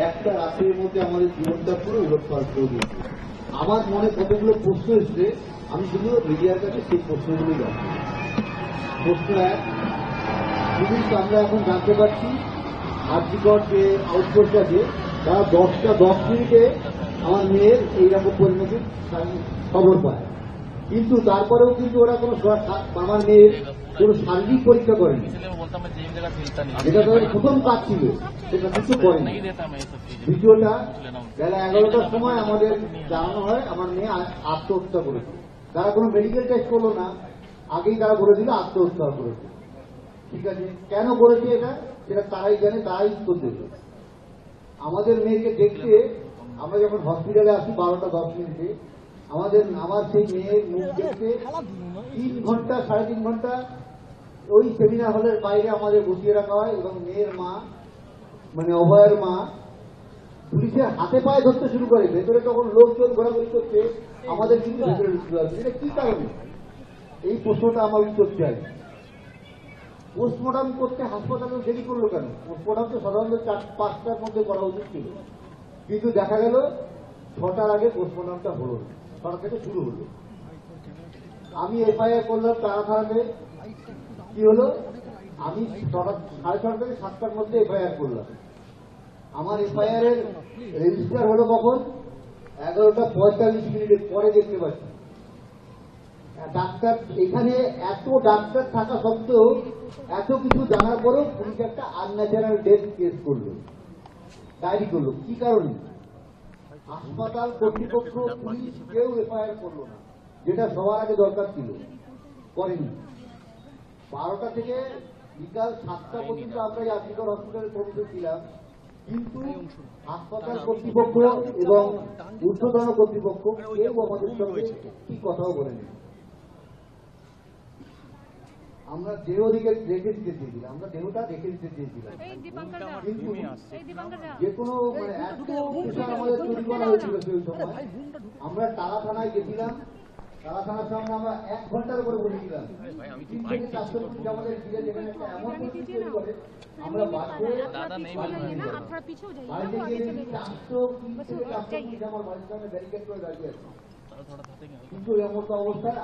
একটা রাতের মধ্যে আমাদের জীবনটা পুরো উলটপালট করে দিয়েছে। আমার মনে কতগুলো প্রশ্ন এসছে, আমি শুধু মিডিয়ার কাছে সেই প্রশ্নগুলোই জানছি। প্রশ্ন এক, জিনিস আমরা এখন জানতে পারছি আর্থিকর যে আউটপোস্ট আছে তারা 10 মিনিটে আমার মেয়ের এইরকম পরিণতির খবর পায়, কিন্তু তারপরেও কিন্তু ওরা কোনো আমার মেয়ের কোনো শারীরিক পরীক্ষা করেনি, যেটা তাদের প্রথম কাজ ছিল সেটা কিছু করেনি। দ্বিতীয়টা, বেলা 11টার সময় আমাদের জানানো হয় আমার মেয়ে আত্মহত্যা করেছে। তারা কোনো মেডিকেল টেস্ট করলো না, আগেই তারা বলে দিল আত্মহত্যা করেছে। ঠিক আছে, কেন করেছে এটা সেটা তারাই জানে, তারাই উত্তর দেবে। আমাদের মেয়েকে দেখতে আমরা যখন হসপিটালে আসি 12:10 আমার সেই মেয়ের মুখ দেখতে 3 ঘন্টা 3.5 ঘন্টা ওই সেমিনার হলের বাইরে আমাদের বসিয়ে রাখা হয়, এবং মেয়ের মা মানে অভয়ের মা পুলিশের হাতে পায়ে ধরতে শুরু করে। ভেতরে তখন লোকজন ঘোরাঘুরি করছে, আমাদের কিন্তু ভেতরে ঢুকতে পারছে। এটা কি কারণে? এই প্রশ্নটা আমার উত্তর চাই। পোস্টমর্টম করতে হাসপাতালে দেরি করলো কেন? পোস্টমর্টম তো সাধারণত 4-5টার মধ্যে করা উচিত ছিল, কিন্তু দেখা গেল 6টার আগে পোস্টমর্টমটা হলো না, 6টা থেকে শুরু হলো। আমি এফআইআর করলাম তারা থানাতে। কি হলো, আমি 6:30 থেকে 7টার মধ্যে এফআইআর করলাম। আমার এফআইআর এর রেজিস্টার হলো কখন? 11:45 পরে দেখতে পাচ্ছি। ডাক্তার এখানে এত ডাক্তার থাকা সত্ত্বেও, এত কিছু জানার পরেও পুলিশ একটা আনন্যাচারাল ডেথ কেস করলো, ডায়েরি করলো। কি কারণে? হাসপাতাল কর্তৃপক্ষ, পুলিশ কেউ এফআইআর করলো না, যেটা সবার আগে দরকার ছিল, করেনি। 12টা থেকে বিকাল 7টা পর্যন্ত আমরা এই আর্থিকর হসপিটালের কর্মীদের ছিলাম, কিন্তু হাসপাতাল কর্তৃপক্ষ এবং ঊর্ধ্বতন কর্তৃপক্ষ কেউ আমাদের সঙ্গে কি কথাও বলেনি। আমরা দেহ রেখে দিতে চেয়েছিলাম, আমরা দেহটা রেখে দিতে চেয়েছিলাম, কিন্তু যে কোনো এত প্রেশার আমাদের তৈরি করা হয়েছিল সেই সময়। আমরা টালা থানায় গেছিলাম, টালা থানার সামনে আমরা 1 ঘন্টার উপরে বসেছিলাম। 3 থেকে 400 পুলিশ আমাদের ঘিরে, যেখানে একটা এমন পরিস্থিতি তৈরি করে আমরা বাড়িতে গিয়ে 400 পুলিশ আমার বাড়ির সামনে ব্যারিকেড করে দাঁড়িয়ে আছে, কিন্তু এমন অবস্থায়